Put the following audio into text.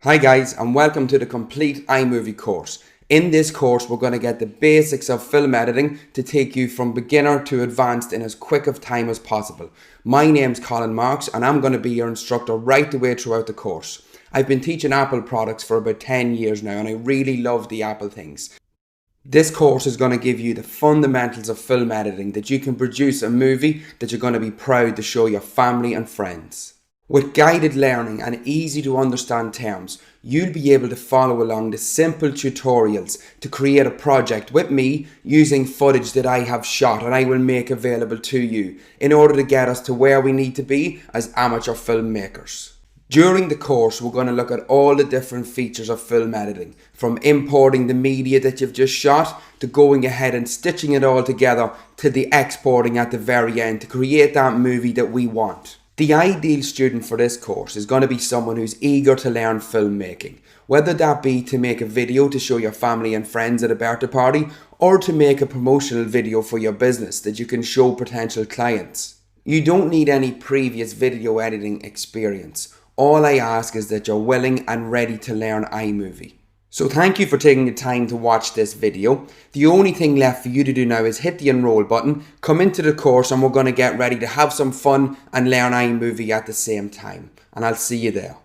Hi guys, and welcome to the complete iMovie course. In this course, we're going to get the basics of film editing to take you from beginner to advanced in as quick of time as possible. My name's Colin Marks and I'm going to be your instructor right the way throughout the course. I've been teaching Apple products for about 10 years now and I really love the Apple things. This course is going to give you the fundamentals of film editing that you can produce a movie that you're going to be proud to show your family and friends. With guided learning and easy to understand terms, you'll be able to follow along the simple tutorials to create a project with me using footage that I have shot and I will make available to you in order to get us to where we need to be as amateur filmmakers. During the course, we're going to look at all the different features of film editing, from importing the media that you've just shot to going ahead and stitching it all together to the exporting at the very end to create that movie that we want. The ideal student for this course is going to be someone who's eager to learn filmmaking, whether that be to make a video to show your family and friends at a birthday party or to make a promotional video for your business that you can show potential clients. You don't need any previous video editing experience. All I ask is that you're willing and ready to learn iMovie. So thank you for taking the time to watch this video. The only thing left for you to do now is hit the enroll button, come into the course and we're going to get ready to have some fun and learn iMovie at the same time. And I'll see you there.